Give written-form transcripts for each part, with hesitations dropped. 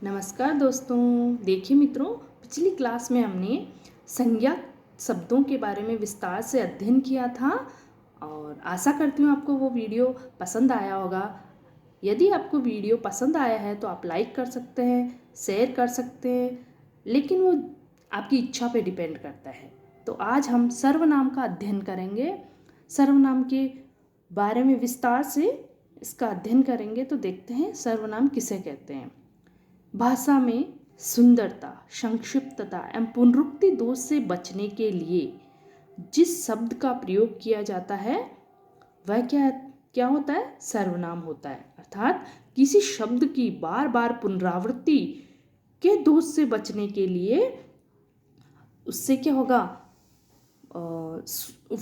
नमस्कार दोस्तों। देखिए मित्रों, पिछली क्लास में हमने संज्ञा शब्दों के बारे में विस्तार से अध्ययन किया था और आशा करती हूँ आपको वो वीडियो पसंद आया होगा। यदि आपको वीडियो पसंद आया है तो आप लाइक कर सकते हैं, शेयर कर सकते हैं, लेकिन वो आपकी इच्छा पे डिपेंड करता है। तो आज हम सर्वनाम का अध्ययन करेंगे। सर्वनाम के बारे में विस्तार से इसका अध्ययन करेंगे। तो देखते हैं सर्वनाम किसे कहते हैं। भाषा में सुंदरता, संक्षिप्तता एवं पुनरुक्ति दोष से बचने के लिए जिस शब्द का प्रयोग किया जाता है वह क्या होता है? सर्वनाम होता है। अर्थात किसी शब्द की बार बार पुनरावृत्ति के दोष से बचने के लिए उससे क्या होगा,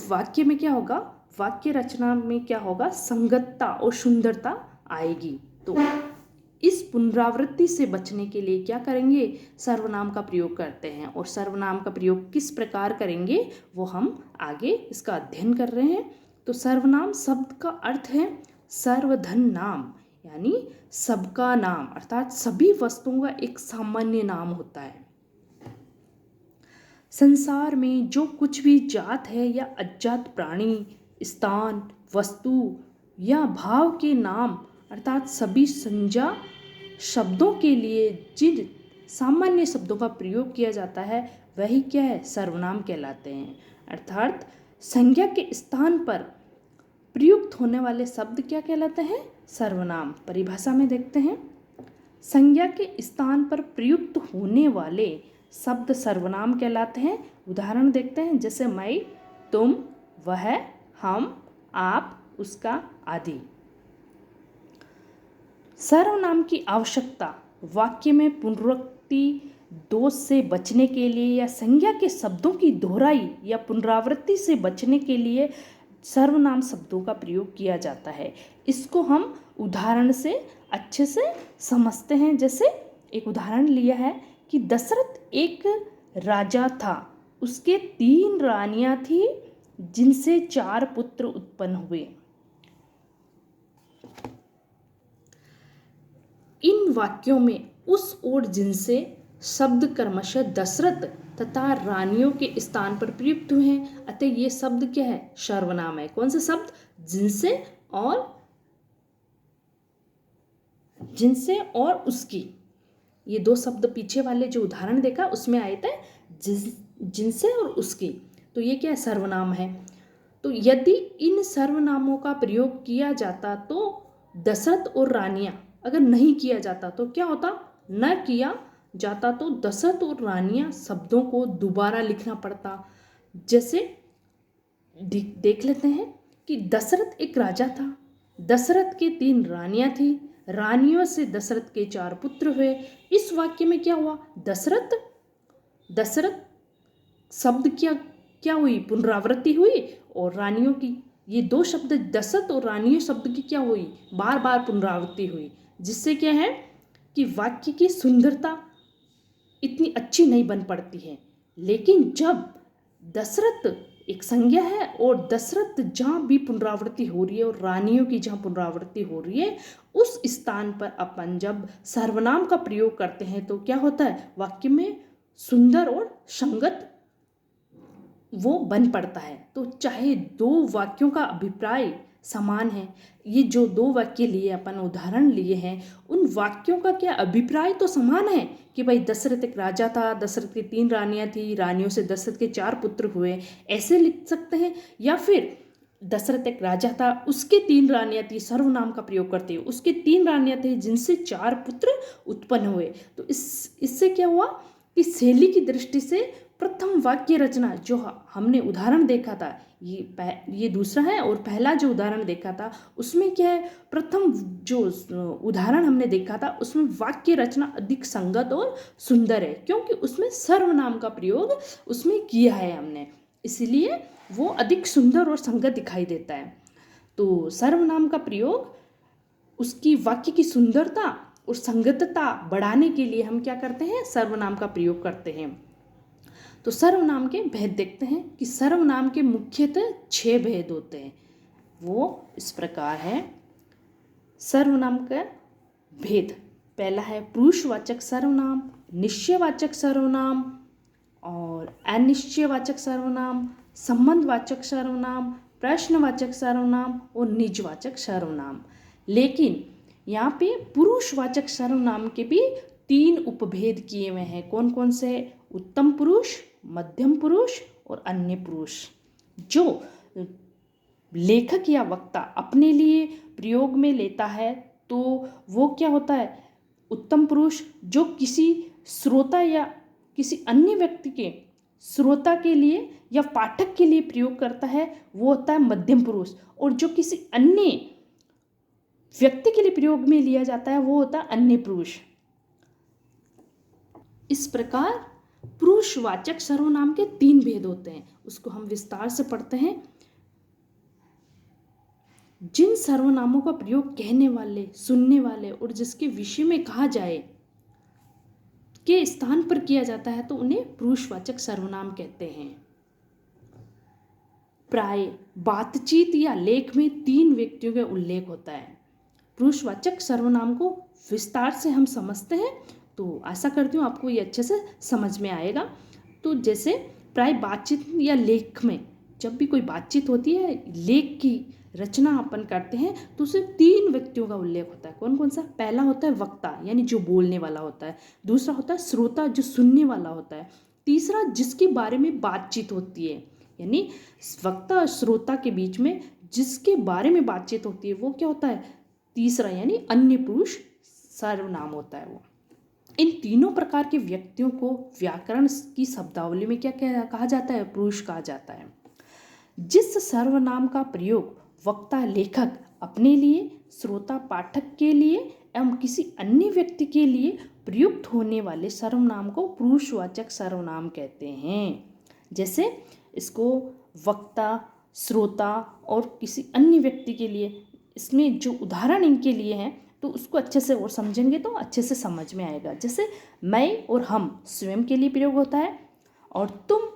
वाक्य में क्या होगा, वाक्य रचना में क्या होगा, संगतता और सुंदरता आएगी। तो इस पुनरावृत्ति से बचने के लिए क्या करेंगे? सर्वनाम का प्रयोग करते हैं। और सर्वनाम का प्रयोग किस प्रकार करेंगे वो हम आगे इसका अध्ययन कर रहे हैं। तो सर्वनाम शब्द का अर्थ है सर्वधन नाम, यानी सबका नाम, अर्थात सभी वस्तुओं का एक सामान्य नाम होता है। संसार में जो कुछ भी जात है या अजात प्राणी, स्थान, वस्तु या भाव के नाम, अर्थात सभी संज्ञा शब्दों के लिए जिन सामान्य शब्दों का प्रयोग किया जाता है वही क्या है? सर्वनाम कहलाते हैं। अर्थात संज्ञा के स्थान पर प्रयुक्त होने वाले शब्द क्या कहलाते हैं? सर्वनाम। परिभाषा में देखते हैं, संज्ञा के स्थान पर प्रयुक्त होने वाले शब्द सर्वनाम कहलाते हैं। उदाहरण देखते हैं, जैसे मैं, तुम, वह, हम, आप, उसका आदि। सर्वनाम की आवश्यकता वाक्य में पुनरुक्ति दोष से बचने के लिए या संज्ञा के शब्दों की दोहराई या पुनरावृत्ति से बचने के लिए सर्वनाम शब्दों का प्रयोग किया जाता है। इसको हम उदाहरण से अच्छे से समझते हैं। जैसे एक उदाहरण लिया है कि दशरथ एक राजा था, उसके 3 रानियां थी जिनसे 4 पुत्र उत्पन्न हुए। इन वाक्यों में उस और जिनसे शब्द क्रमशः दशरथ तथा रानियों के स्थान पर प्रयुक्त हुए हैं। अतः ये शब्द क्या है? सर्वनाम है। कौन सा शब्द? जिनसे और उसकी। ये 2 शब्द पीछे वाले जो उदाहरण देखा उसमें आए थे, जिनसे और उसकी। तो ये क्या है? सर्वनाम है। तो यदि इन सर्वनामों का प्रयोग किया जाता तो दशरथ और रानियां, अगर नहीं किया जाता तो क्या होता? न किया जाता तो दशरथ और रानियां शब्दों को दोबारा लिखना पड़ता। जैसे देख लेते हैं कि दशरथ एक राजा था, दशरथ के 3 रानियां थी, रानियों से दशरथ के 4 पुत्र हुए। इस वाक्य में क्या हुआ? दशरथ शब्द क्या हुई? पुनरावृत्ति हुई। और रानियों की, ये 2 शब्द दशरथ और रानियों शब्द की क्या हुई? बार बार पुनरावृत्ति हुई, जिससे क्या है कि वाक्य की सुंदरता इतनी अच्छी नहीं बन पड़ती है। लेकिन जब दशरथ एक संज्ञा है और दशरथ जहाँ भी पुनरावृत्ति हो रही है और रानियों की जहाँ पुनरावृत्ति हो रही है, उस स्थान पर अपन जब सर्वनाम का प्रयोग करते हैं तो क्या होता है? वाक्य में सुंदर और संगत वो बन पड़ता है। तो चाहे 2 वाक्यों का अभिप्राय समान है, ये जो 2 वाक्य लिए अपन उदाहरण लिए हैं, उन वाक्यों का क्या अभिप्राय तो समान है कि भाई दशरथ एक राजा था, दशरथ की 3 रानियां थी, रानियों से दशरथ के 4 पुत्र हुए, ऐसे लिख सकते हैं। या फिर दशरथ एक राजा था, उसके 3 रानियां थी, सर्वनाम का प्रयोग करते हुए उसके 3 रानियां थी जिनसे 4 पुत्र उत्पन्न हुए। तो इससे क्या हुआ कि शैली की दृष्टि से प्रथम वाक्य रचना जो हमने उदाहरण देखा था, ये दूसरा है, और पहला जो उदाहरण देखा था उसमें क्या है? प्रथम जो उदाहरण हमने देखा था उसमें वाक्य रचना अधिक संगत और सुंदर है, क्योंकि उसमें सर्वनाम का प्रयोग उसमें किया है हमने, इसलिए वो अधिक सुंदर और संगत दिखाई देता है। तो सर्वनाम का प्रयोग उसकी वाक्य की सुंदरता और संगतता बढ़ाने के लिए हम क्या करते हैं? सर्वनाम का प्रयोग करते हैं। तो सर्वनाम के भेद देखते हैं कि सर्वनाम के मुख्यतः 6 भेद होते हैं। वो इस प्रकार है। सर्वनाम का भेद, पहला है पुरुषवाचक सर्वनाम, निश्चयवाचक सर्वनाम और अनिश्चयवाचक सर्वनाम, संबंधवाचक सर्वनाम, प्रश्नवाचक सर्वनाम और निजवाचक सर्वनाम। लेकिन यहाँ पे पुरुषवाचक सर्वनाम के भी 3 उपभेद किए हुए हैं। कौन कौन से? उत्तम पुरुष, मध्यम पुरुष और अन्य पुरुष। जो लेखक या वक्ता अपने लिए प्रयोग में लेता है तो वो क्या होता है? उत्तम पुरुष। जो किसी श्रोता या किसी अन्य व्यक्ति के श्रोता के लिए या पाठक के लिए प्रयोग करता है वो होता है मध्यम पुरुष। और जो किसी अन्य व्यक्ति के लिए प्रयोग में लिया जाता है वो होता है अन्य पुरुष। इस प्रकार पुरुषवाचक सर्वनाम के 3 भेद होते हैं, उसको हम विस्तार से पढ़ते हैं। जिन सर्वनामों का प्रयोग कहने वाले, सुनने वाले और जिसके विषय में कहा जाए के स्थान पर किया जाता है तो उन्हें पुरुषवाचक सर्वनाम कहते हैं। प्राय बातचीत या लेख में 3 व्यक्तियों का उल्लेख होता है। पुरुषवाचक सर्वनाम को विस्तार से हम समझते हैं, तो आशा करती हूँ आपको ये अच्छे से समझ में आएगा। तो जैसे प्राय बातचीत या लेख में जब भी कोई बातचीत होती है, लेख की रचना अपन करते हैं तो उसे 3 व्यक्तियों का उल्लेख होता है। कौन कौन सा? पहला होता है वक्ता यानी जो बोलने वाला होता है, दूसरा होता है श्रोता जो सुनने वाला होता है, तीसरा जिसके बारे में बातचीत होती है यानी वक्ता और श्रोता के बीच में जिसके बारे में बातचीत होती है वो क्या होता है? तीसरा यानी अन्य पुरुष सर्वनाम होता है वो। इन तीनों प्रकार के व्यक्तियों को व्याकरण की शब्दावली में क्या कहा जाता है? पुरुष कहा जाता है। जिस सर्वनाम का प्रयोग वक्ता लेखक अपने लिए, श्रोता पाठक के लिए एवं किसी अन्य व्यक्ति के लिए प्रयुक्त होने वाले सर्वनाम को पुरुषवाचक सर्वनाम कहते हैं। जैसे इसको वक्ता, श्रोता और किसी अन्य व्यक्ति के लिए, इसमें जो उदाहरण इनके लिए हैं तो उसको अच्छे से और समझेंगे तो अच्छे से समझ में आएगा। जैसे मैं और हम स्वयं के लिए प्रयोग होता है, और तुम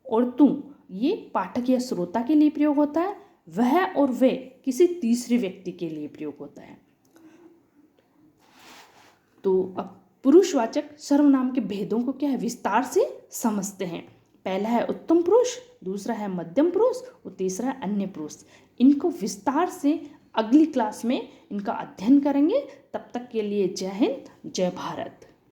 और तुम ये पाठक या श्रोता के लिए प्रयोग होता है, वह और वे किसी तीसरे व्यक्ति के लिए प्रयोग होता है। तो अब पुरुषवाचक सर्वनाम के भेदों को क्या है विस्तार से समझते हैं। पहला है उत्तम पुरुष, दूसरा है मध्यम पुरुष और तीसरा है अन्य पुरुष। इनको विस्तार से अगली क्लास में इनका अध्ययन करेंगे। तब तक के लिए जय हिंद, जय भारत।